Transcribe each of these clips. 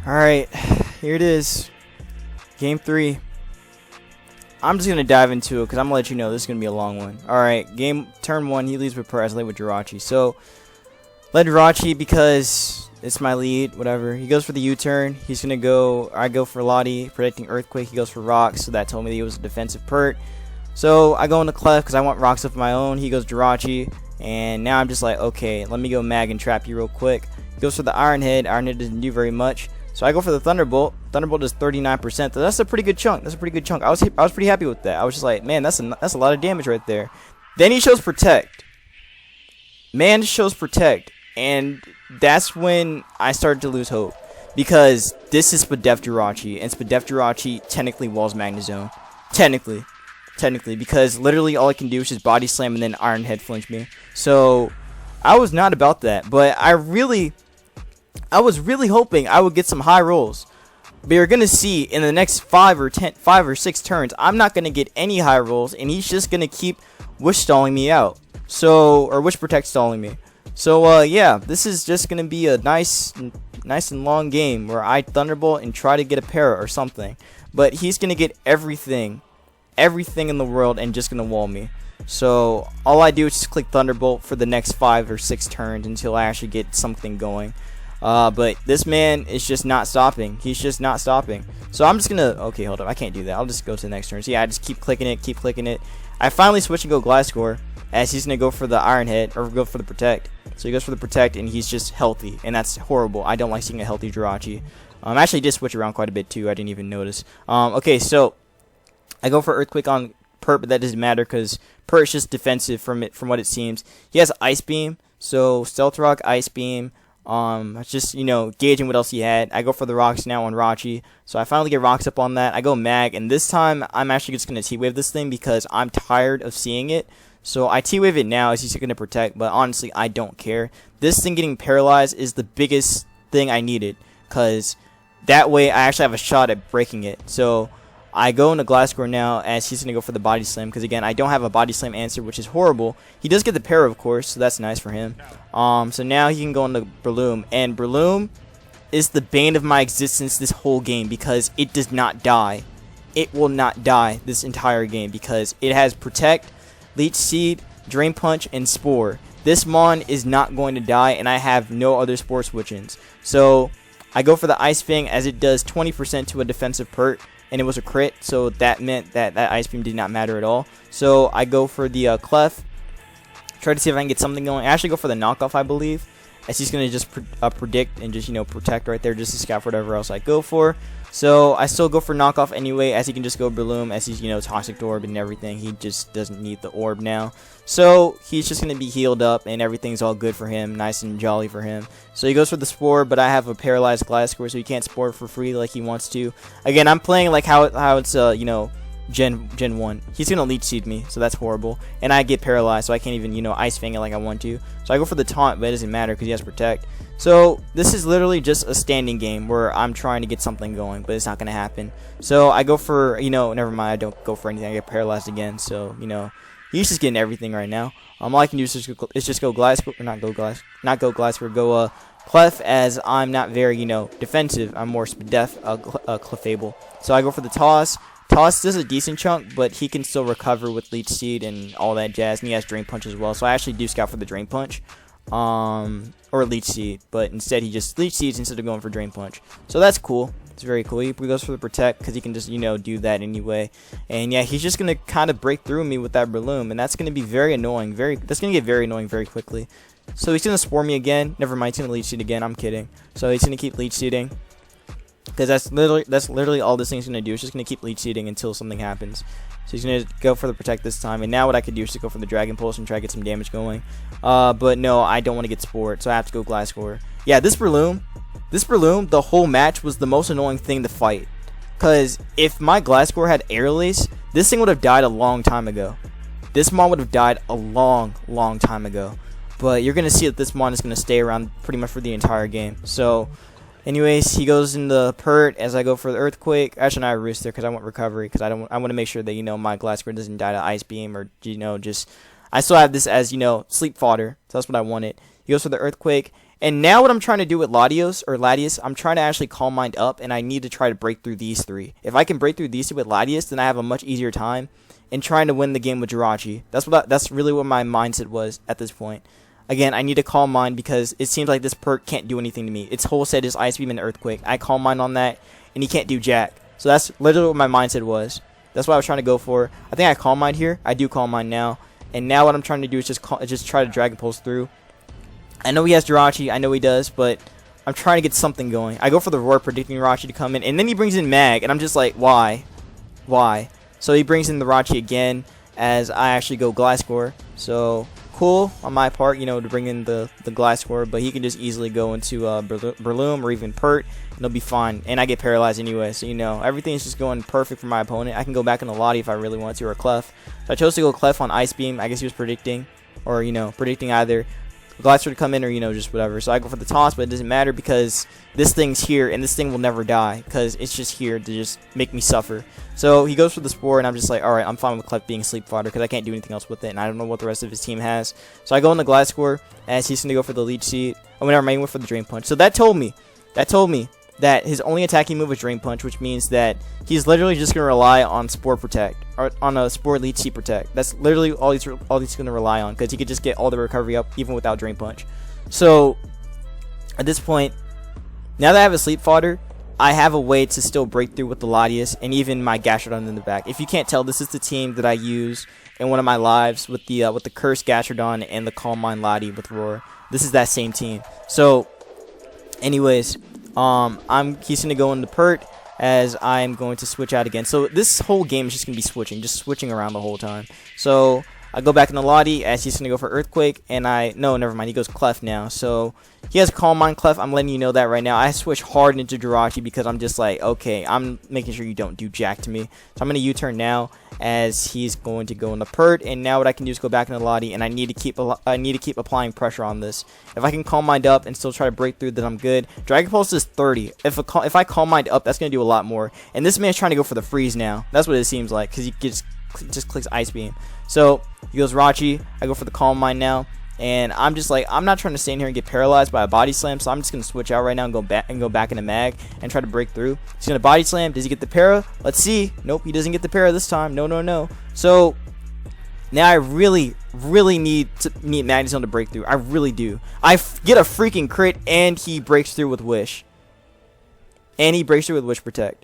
Alright, here it is. Game 3. I'm just going to dive into it because I'm going to let you know this is going to be a long one. Alright, turn 1, he leads with Perez, I lead with Jirachi. So, led Jirachi because it's my lead, whatever. He goes for the U-turn. He's going to go, I go for Lottie, predicting Earthquake. He goes for Rocks, so that told me that he was a defensive pert. So, I go into Clef because I want Rocks of my own. He goes Jirachi, and now I'm just like, okay, let me go Mag and trap you real quick. He goes for the Iron Head. Iron Head doesn't do very much. So I go for the Thunderbolt. Thunderbolt is 39%. So that's a pretty good chunk. That's a pretty good chunk. I was pretty happy with that. I was just like, man, that's a lot of damage right there. Then he shows Protect. Man shows Protect, and that's when I started to lose hope because this is Spadef Jirachi, and Spadef Jirachi technically walls Magnezone. Technically, because literally all I can do is just body slam and then Iron Head flinch me. So I was not about that, but I was really hoping I would get some high rolls. But you're going to see in the next 5 or 6 turns, I'm not going to get any high rolls, and he's just going to keep wish stalling me out. So, or wish protect stalling me. So, yeah, this is just going to be a nice and long game where I Thunderbolt and try to get a para or something. But he's going to get everything in the world and just going to wall me. So, all I do is just click Thunderbolt for the next 5 or 6 turns until I actually get something going. But this man is just not stopping. He's just not stopping. So I'm just gonna, okay, hold up, I can't do that. I'll just go to the next turn. So yeah, I just keep clicking it. I finally switch and go Gliscor, as he's gonna go for the Iron Head, or go for the Protect. So he goes for the Protect, and he's just healthy, and that's horrible. I don't like seeing a healthy Jirachi. Actually did switch around quite a bit too, I didn't even notice. Okay, so I go for Earthquake on Pert, but that doesn't matter, because Pert is just defensive from what it seems. He has Ice Beam, so Stealth Rock, Ice Beam, just, gauging what else he had. I go for the Rocks now on Rachi. So I finally get Rocks up on that. I go Mag, and this time I'm actually just going to T-Wave this thing because I'm tired of seeing it. So I T-Wave it now as he's going to Protect, but honestly, I don't care. This thing getting paralyzed is the biggest thing I needed because that way I actually have a shot at breaking it. So I go into Gliscor now as he's going to go for the Body Slam because, again, I don't have a Body Slam answer, which is horrible. He does get the para, of course, so that's nice for him. So now he can go into Breloom, and Breloom is the bane of my existence this whole game because it does not die. It will not die this entire game because it has Protect, Leech Seed, Drain Punch, and Spore. This Mon is not going to die, and I have no other Spore switch-ins. So I go for the Ice Fang as it does 20% to a defensive pert, and it was a crit, so that meant that Ice Beam did not matter at all. So I go for the Clef, try to see if I can get something going. I actually go for the Knockoff, I believe, as he's going to just predict and just, Protect right there just to scout for whatever else I go for. So I still go for Knockoff anyway, as he can just go Breloom, as he's, Toxic Orb and everything. He just doesn't need the Orb now. So he's just going to be healed up, and everything's all good for him, nice and jolly for him. So he goes for the Spore, but I have a paralyzed Gliscor, so he can't Spore for free like he wants to. Again, I'm playing like how it's, Gen 1. He's going to Leech Seed me, so that's horrible. And I get paralyzed, so I can't even, Ice Fang it like I want to. So I go for the Taunt, but it doesn't matter because he has Protect. So this is literally just a standing game where I'm trying to get something going, but it's not going to happen. So I go for, never mind, I don't go for anything. I get paralyzed again, so, he's just getting everything right now. All I can do is just go Gliscor, or not go Gliscor, go Clef, as I'm not very, defensive. I'm more Spadef, Clefable. So I go for the Toss. Toss does a decent chunk, but he can still recover with Leech Seed and all that jazz, and he has Drain Punch as well. So I actually do scout for the Drain Punch, or Leech Seed, but instead he just Leech Seeds instead of going for Drain Punch. So that's cool. It's very cool. He goes for the Protect because he can just, do that anyway. And yeah, he's just going to kind of break through me with that Breloom, and that's going to be very annoying. That's going to get very annoying very quickly. So he's going to Spore me again. Never mind, he's going to Leech Seed again. I'm kidding. So he's going to keep Leech Seeding. Because that's literally all this thing's going to do. It's just going to keep Leech Seeding until something happens. So he's going to go for the Protect this time. And now what I could do is just go for the Dragon Pulse and try to get some damage going. But no, I don't want to get Spored, so I have to go Gliscor. Yeah, this Breloom, the whole match was the most annoying thing to fight. Because if my Gliscor had Air Release, this thing would have died a long time ago. This Mon would have died a long time ago. But you're going to see that this Mon is going to stay around pretty much for the entire game. So anyways, he goes in the Pert as I go for the Earthquake. Actually, not a Rooster because I want Recovery because I want to make sure that my Gliscor doesn't die to Ice Beam or just I still have this as Sleep Fodder. So that's what I wanted. He goes for the Earthquake, And now what I'm trying to do with Latios, I'm trying to actually Calm Mind up, and I need to try to break through these 3. If I can break through these 2 with Latios, then I have a much easier time in trying to win the game with Jirachi. That's really what my mindset was at this point. Again, I need to Calm Mind because it seems like this perk can't do anything to me. Its whole set is Ice Beam and Earthquake. I Calm Mind on that, and he can't do jack. So that's literally what my mindset was. That's what I was trying to go for. I think I Calm Mind here. I do Calm Mind now. And now what I'm trying to do is just try to Dragon Pulse through. I know he has Jirachi. I know he does, but I'm trying to get something going. I go for the Roar, predicting Jirachi to come in, and then he brings in Mag, and I'm just like, why? Why? So he brings in the Jirachi again as I actually go Gliscor. So cool on my part, to bring in the Gliscor, but he can just easily go into Breloom or even Pert, and it'll be fine. And I get paralyzed anyway, so everything's just going perfect for my opponent. I can go back in the Lottie if I really want to, or Clef. So I chose to go Clef on Ice Beam. I guess he was predicting, or predicting either Gliscor to come in or just whatever. So I go for the toss, but it doesn't matter because this thing's here and this thing will never die because it's just here to just make me suffer. So he goes for the Spore, and I'm just like, alright, I'm fine with Clef being Sleep Fodder because I can't do anything else with it, and I don't know what the rest of his team has. So I go in the Gliscor as he's going to go for the Leech Seed. Oh, whenever I went for the Drain Punch. So that told me that his only attacking move is Drain Punch, which means that he's literally just going to rely on Spore Protect, or on a Spore Leech Seed Protect. That's literally all he's going to rely on, because he could just get all the recovery up even without Drain Punch. So at this point, now that I have a Sleep Fodder, I have a way to still break through with the Latias and even my Gastrodon in the back. If you can't tell, this is the team that I use in one of my lives with the Cursed Gastrodon and the Calm Mind Lottie with Roar. This is that same team. So anyways, he's going to go into Pert as I'm going to switch out again. So this whole game is just going to be switching around the whole time. So I go back in the Lottie as he's going to go for Earthquake, and no, never mind, he goes Clef now. So he has Calm Mind Clef. I'm letting you know that right now. I switch hard into Jirachi because I'm just like, okay, I'm making sure you don't do jack to me. So I'm going to U-turn now as he's going to go in the Pert, and now what I can do is go back in the Lottie, and I need to keep applying pressure on this. If I can Calm Mind up and still try to break through, then I'm good. Dragon Pulse is 30. If I Calm Mind up, that's going to do a lot more. And this man's trying to go for the freeze now. That's what it seems like, because he just clicks Ice Beam. So he goes Rachi. I go for the Calm Mind now, and I'm just like, I'm not trying to stand here and get paralyzed by a Body Slam, so I'm just gonna switch out right now and go back into Mag and try to break through. He's gonna Body Slam. Does he get the para? Let's see. Nope, he doesn't get the para this time. No. So now I really need Magnezone to break through. I really do. I get a freaking crit, and he breaks through with Wish. And he breaks through with Wish Protect.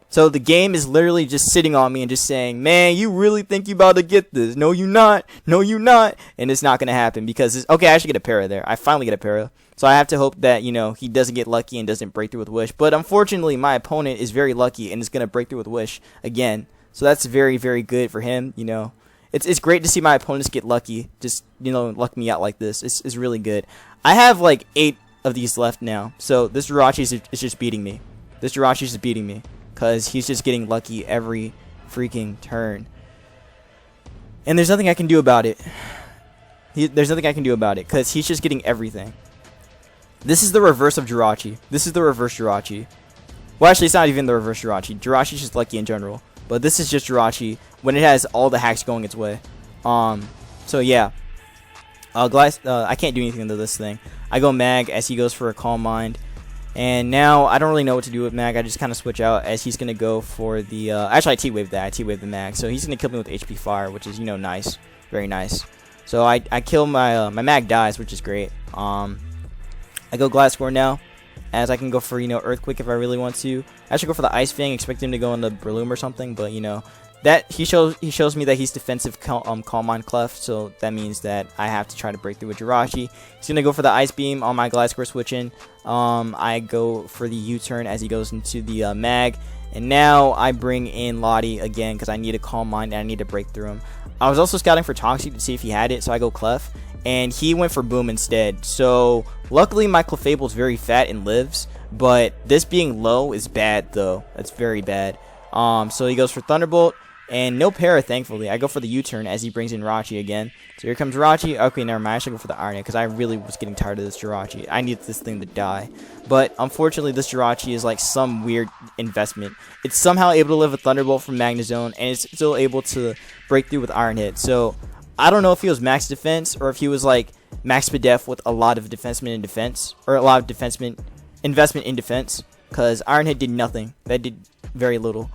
So the game is literally just sitting on me and just saying, man, you really think you about to get this? No, you not. No, you not. And it's not going to happen because, okay, I actually get a para there. I finally get a para. So I have to hope that, he doesn't get lucky and doesn't break through with Wish. But unfortunately, my opponent is very lucky and is going to break through with Wish again. So that's very, very good for him, It's great to see my opponents get lucky. Just, luck me out like this. It's really good. I have like 8 of these left now. So this Jirachi is just beating me. Because he's just getting lucky every freaking turn. And there's nothing I can do about it. Because he's just getting everything. This is the reverse of Jirachi. Well, actually, it's not even the reverse Jirachi. Jirachi's just lucky in general. But this is just Jirachi when it has all the hacks going its way. So, yeah. I can't do anything to this thing. I go Mag as he goes for a Calm Mind. And now I don't really know what to do with Mag. I just kind of switch out as he's going to go for the... actually, I T-Wave that. I T-Wave the Mag. So he's going to kill me with HP Fire, which is, nice. Very nice. So I kill my Mag dies, which is great. I go Gliscor now, as I can go for, Earthquake if I really want to. I should go for the Ice Fang, expect him to go into Breloom or something, but, that he shows me that he's defensive Calm Mind Clef, so that means that I have to try to break through with Jirachi. He's going to go for the Ice Beam on my Gliscor switching. I go for the U-turn as he goes into the Mag, and now I bring in Lottie again because I need a Calm Mind and I need to break through him. I was also scouting for Toxic to see if he had it, so I go Clef, and he went for Boom instead. So luckily my Clefable is very fat and lives, but this being low is bad though. That's very bad. So he goes for Thunderbolt. And no para, thankfully. I go for the U-turn as he brings in Rachi again. So here comes Rachi. Okay, never mind. I should go for the Iron because I really was getting tired of this Jirachi. I need this thing to die. But unfortunately, this Jirachi is like some weird investment. It's somehow able to live a Thunderbolt from Magnezone, and it's still able to break through with Iron Hit. So I don't know if he was max defense or if he was like max Spadef with a lot of defenseman in defense, or a lot of defenseman investment in defense, because Ironhead did nothing. That did very little.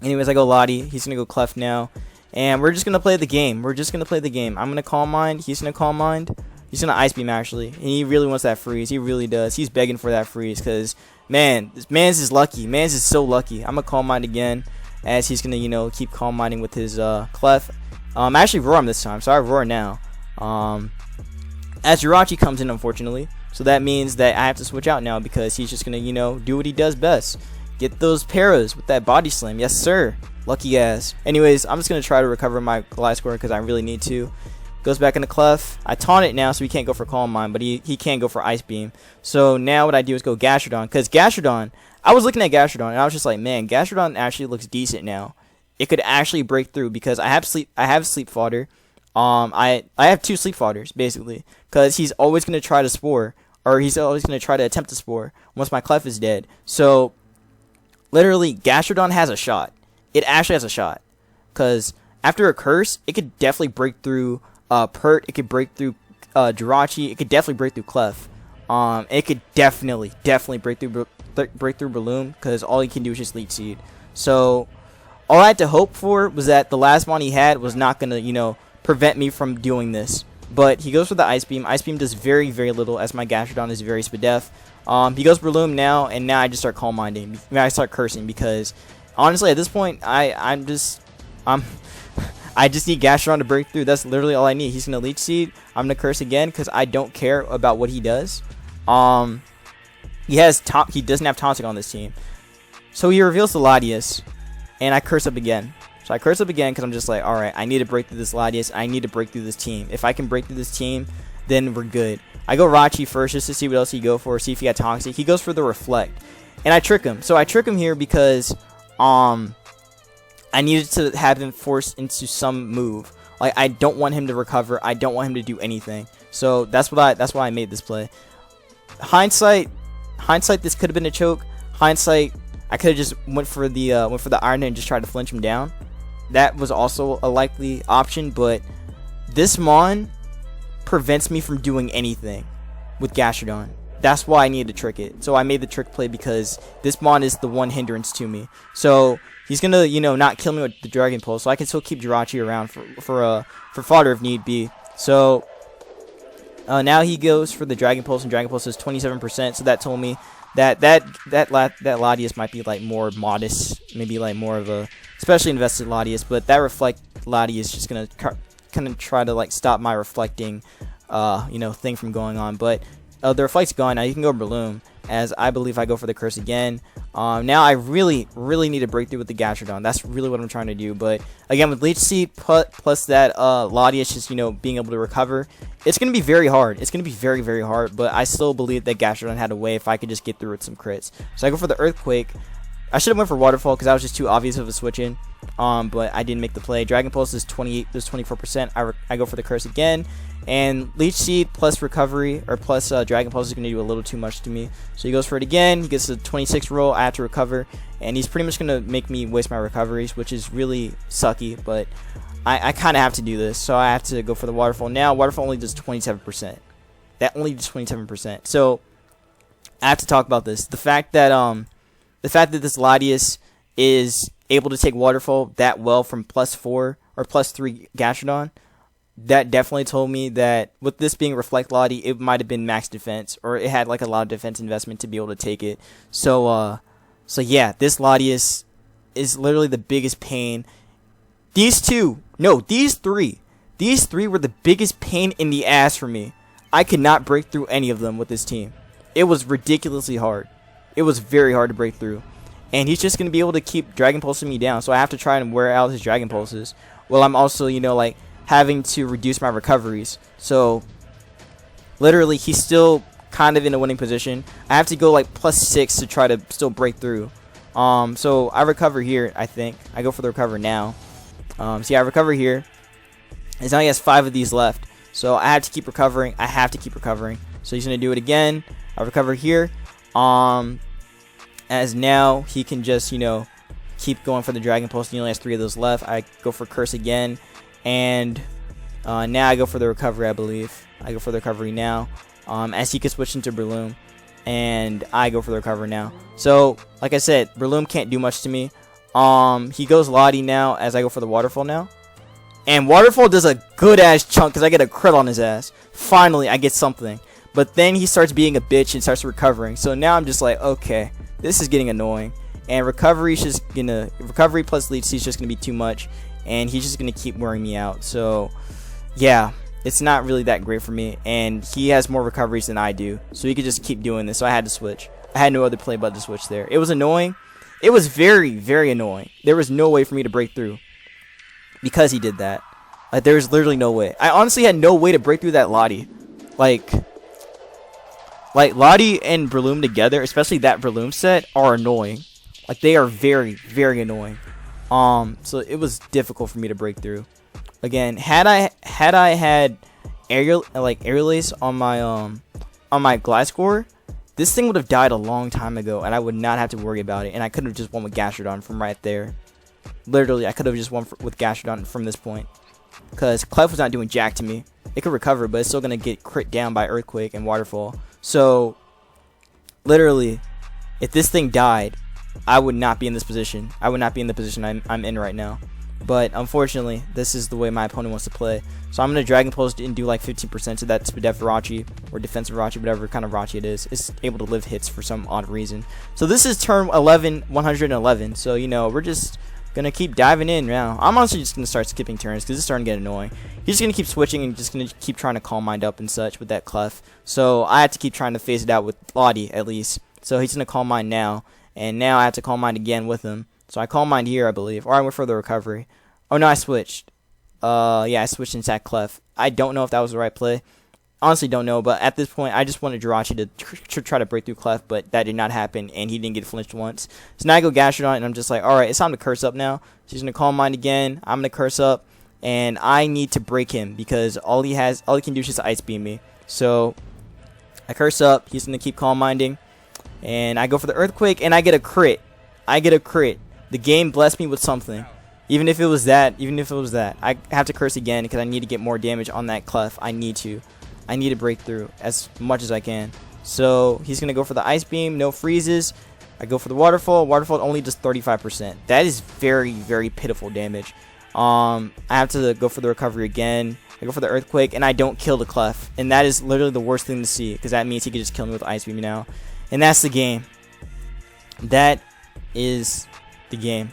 Anyways, I go Lottie. He's gonna go Clef now, and we're just gonna play the game. I'm gonna Calm Mind. He's gonna Calm Mind. He's gonna Ice Beam actually, and he really wants that freeze. He really does. He's begging for that freeze, because man, this man's is lucky. Man's is so lucky. I'm gonna Calm Mind again, as he's gonna, you know, keep Calm Minding with his Clef. Actually roar him this time, so I roar now. As Jirachi comes in, unfortunately, so that means that I have to switch out now, because he's just gonna, you know, do what he does best. Get those paras with that body slam. Yes, sir. Lucky ass. Anyways, I'm just going to try to recover my Glide Score because I really need to. Goes back into Clef. I taunt it now, so he can't go for Calm Mind, but he can go for Ice Beam. So now what I do is go Gastrodon, because Gastrodon, I was looking at Gastrodon, and I was just like, man, Gastrodon actually looks decent now. It could actually break through, because I have Sleep Fodder. I have 2 Sleep Fodders, basically, because he's always going to try to Spore, or he's always going to try to attempt to Spore once my Clef is dead. So literally, Gastrodon has a shot. It actually has a shot. Because after a Curse, it could definitely break through Pert. It could break through Jirachi. It could definitely break through Clef. It could definitely break through Balloon. Because all he can do is just Leech Seed. So all I had to hope for was that the last one he had was not going to, you know, prevent me from doing this. But he goes for the Ice Beam. Ice Beam does very, very little, as my Gastrodon is very Spadef. He goes Breloom now, and now I just start Calm Minding. I start cursing, because honestly at this point I just need Gastrodon to break through. That's literally all I need. He's gonna Leech Seed. I'm gonna curse again, because I don't care about what he does. He doesn't have taunting on this team, so he reveals the Latias, and I curse up again. So I curse up again, because I'm just like, alright, I need to break through this Latias. I need to break through this team. If I can break through this team, then we're good. I go Rachi first, just to see what else he go for, see if he got Toxic. He goes for the Reflect, and I trick him. So I trick him here because I needed to have him forced into some move. Like, I don't want him to recover. I don't want him to do anything. So that's why I made this play. Hindsight, this could have been a choke. Hindsight, I could have just went for the Iron Head and just tried to flinch him down. That was also a likely option, but this Mon prevents me from doing anything with Gastrodon. That's why I needed to trick it. So I made the trick play, because this Mon is the one hindrance to me. So he's gonna, you know, not kill me with the Dragon Pulse, so I can still keep Jirachi around for fodder if need be. So now he goes for the Dragon Pulse, and Dragon Pulse is 27%. So that told me that Latias might be like more modest, maybe like more of a especially invested Latias, but that Reflect Latias is just gonna kind of try to like stop my reflecting you know, thing from going on. But the Reflect's gone. Now you can go Balloon, as I believe I go for the Curse again. Now I really need to break through with the Gastrodon. That's really what I'm trying to do. But again, with Leech Seed plus that Latias just, you know, being able to recover, it's going to be very hard. It's going to be very, very hard. But I still believe that Gastrodon had a way if I could just get through with some crits. So I go for the Earthquake. I should have went for Waterfall, because that was just too obvious of a switch in. But I didn't make the play. Dragon Pulse is 28. There's 24%. I go for the Curse again. And Leech Seed plus Recovery, or plus Dragon Pulse, is going to do a little too much to me. So he goes for it again. He gets a 26 roll. I have to recover. And he's pretty much going to make me waste my recoveries, which is really sucky. But I kind of have to do this. So I have to go for the Waterfall now. Waterfall only does 27%. That only does 27%. So I have to talk about this. The fact that this Latias is able to take Waterfall that well from +4 or +3 Gastrodon, that definitely told me that with this being Reflect Lottie, it might have been max defense, or it had like a lot of defense investment to be able to take it. So yeah, this Latias is literally the biggest pain. These three were the biggest pain in the ass for me. I could not break through any of them with this team. It was ridiculously hard. It was very hard to break through. And he's just going to be able to keep Dragon Pulsing me down. So I have to try and wear out his Dragon Pulses. Well, I'm also, you know, like, having to reduce my recoveries. So literally, he's still kind of in a winning position. I have to go like +6 to try to still break through. So I recover here, I think. I go for the recover now. So yeah, I recover here. And now he has 5 of these left. So I have to keep recovering. I have to keep recovering. So he's going to do it again. I recover here. As now he can just, you know, keep going for the Dragon Pulse. He only has 3 of those left. I go for Curse again. And Now I go for the recovery, I believe. I go for the recovery now. As he can switch into Breloom. And I go for the recovery now. So, like I said, Breloom can't do much to me. He goes Lottie now as I go for the Waterfall now. And Waterfall does a good-ass chunk because I get a crit on his ass. Finally, I get something. But then he starts being a bitch and starts recovering. So now I'm just like, okay, this is getting annoying. And recovery plus leech seed is just gonna be too much. And he's just gonna keep wearing me out. So, yeah. It's not really that great for me, and he has more recoveries than I do, so he could just keep doing this, so I had to switch. I had no other play but to switch there. It was annoying. It was very, very annoying. There was no way for me to break through because he did that. Like, there was literally no way. I honestly had no way to break through that Lottie. Like Lottie and Breloom together, especially that Breloom set, are annoying. Like, they are very, very annoying. So it was difficult for me to break through. Again, had I had aerial ace on my Gliscor, this thing would have died a long time ago, and I would not have to worry about it. And I could have just won with Gastrodon from right there. Literally, I could have just won with Gastrodon from this point, because Clef was not doing jack to me. It could recover, but it's still gonna get crit down by Earthquake and Waterfall. So, literally, if this thing died, I would not be in this position. I would not be in the position I'm in right now. But unfortunately, this is the way my opponent wants to play. So I'm going to Dragon Pulse and do like 15% so that Spadef Rachi or Defensive Rachi, whatever kind of Rachi it is able to live hits for some odd reason. So this is turn 111. So, you know, we're just going to keep diving in now. I'm honestly just going to start skipping turns because it's starting to get annoying. He's just going to keep switching and just going to keep trying to Calm Mind up and such with that Clef. So I have to keep trying to phase it out with Lottie at least. So he's going to Calm Mind now. And now I have to Calm Mind again with him. So I Calm Mind here, I believe. Or I went for the recovery. Oh, no, I switched. Yeah, I switched into that Clef. I don't know if that was the right play. Honestly, don't know. But at this point, I just wanted Jirachi to try to break through Clef. But that did not happen. And he didn't get flinched once. So now I go Gastrodon. And I'm just like, alright, it's time to curse up now. So he's going to Calm Mind again. I'm going to curse up. And I need to break him. Because all he can do is just Ice Beam me. So I curse up. He's going to keep Calm Minding. And I go for the Earthquake, and I get a crit. The game blessed me with something. Even if it was that, I have to curse again because I need to get more damage on that Clef. I need to break through as much as I can. So he's going to go for the Ice Beam, no freezes. I go for the Waterfall. Waterfall only does 35%. That is very, very pitiful damage. I have to go for the recovery again. I go for the Earthquake, and I don't kill the Clef. And that is literally the worst thing to see because that means he could just kill me with Ice Beam now. And that's the game. That is the game.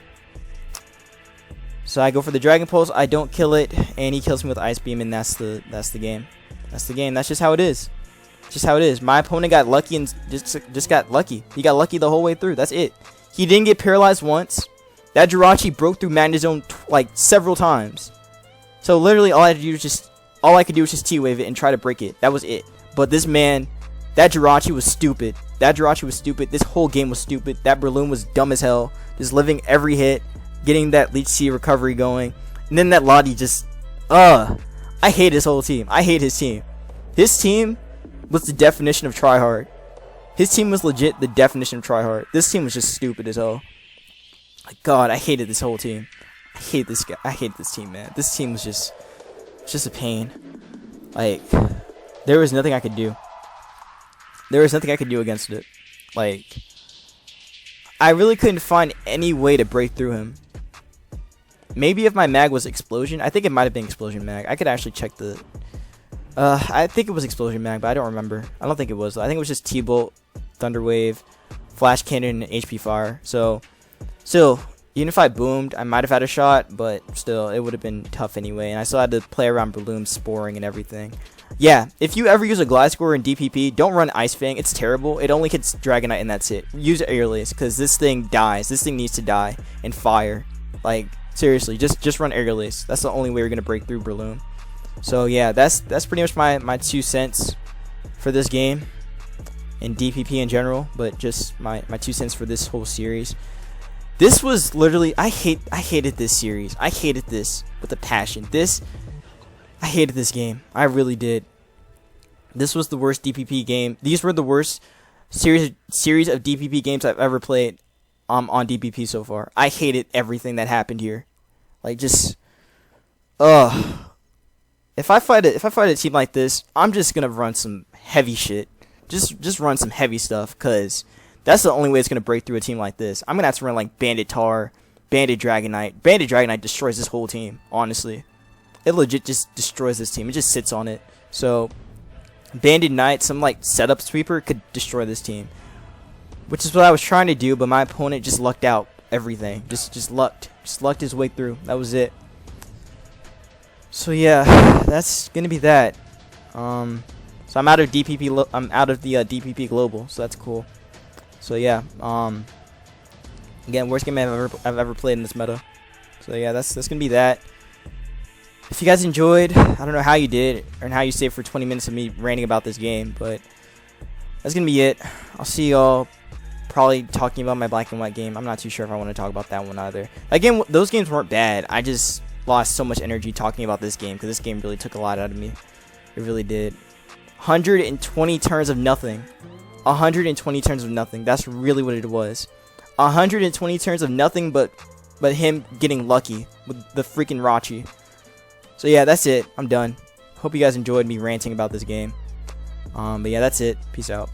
So I go for the Dragon Pulse, I don't kill it, and he kills me with Ice Beam, and that's the game. That's the game. That's just how it is. Just how it is. My opponent got lucky and just got lucky. He got lucky the whole way through. That's it. He didn't get paralyzed once. That Jirachi broke through Magnet Zone like several times. So literally all I could do was just T-Wave it and try to break it. That was it. But this man, that Jirachi was stupid. This whole game was stupid. That Breloom was dumb as hell. Just living every hit. Getting that Leech Seed recovery going. And then that Lottie just... I hate his whole team. I hate his team. His team was the definition of tryhard. His team was legit the definition of tryhard. This team was just stupid as hell. Like, God, I hated this whole team. I hate this guy. I hate this team, man. This team was just a pain. Like, there was nothing I could do. There was nothing I could do against it. Like, I really couldn't find any way to break through him. Maybe if my mag was Explosion. I think it might have been Explosion mag. I could actually check the... I think it was Explosion mag, but I don't remember. I don't think it was. I think it was just T-Bolt, Thunder Wave, Flash Cannon, and HP Fire. So, still, even if I boomed, I might have had a shot, but still, it would have been tough anyway. And I still had to play around Breloom, Sporing, and everything. Yeah, if you ever use a Gliscor in DPP, don't run Ice Fang. It's terrible. It only hits Dragonite, and that's it. Use Aerial Ace, because this thing dies. This thing needs to die. And Fire. Like... Seriously, just run Aerial Ace. That's the only way you're gonna break through Breloom. So yeah, that's pretty much my 2 cents for this game in DPP in general, but just my 2 cents for this whole series. This was literally I hated this series. I hated this with a passion. I hated this game. I really did. This was the worst DPP game. These were the worst series of DPP games I've ever played. On DPP so far. I hated everything that happened here. Like, just... If I fight a team like this, I'm just gonna run some heavy shit. Just run some heavy stuff, cause that's the only way it's gonna break through a team like this. I'm gonna have to run like Bandit Tar, Bandit Dragonite. Bandit Dragonite destroys this whole team. Honestly, it legit just destroys this team. It just sits on it. So Bandit Knight, some like setup sweeper could destroy this team, which is what I was trying to do. But my opponent just lucked out everything. Just lucked his way through. That was it. So yeah, that's gonna be that. So I'm out of DPP. I'm out of the DPP global, so that's cool. So yeah, again, worst game I've ever played in this meta. So yeah, that's gonna be that. If you guys enjoyed, I don't know how you did or how you stayed for 20 minutes of me ranting about this game, but that's gonna be it. I'll see y'all probably talking about my black and white game. I'm not too sure if I want to talk about that one either. Again, those games weren't bad. I just lost so much energy talking about this game because this game really took a lot out of me. It really did. 120 turns of nothing. 120 turns of nothing. That's really what it was. 120 turns of nothing but him getting lucky with the freaking Rachi. So yeah, that's it. I'm done. Hope you guys enjoyed me ranting about this game. But yeah, that's it. Peace out.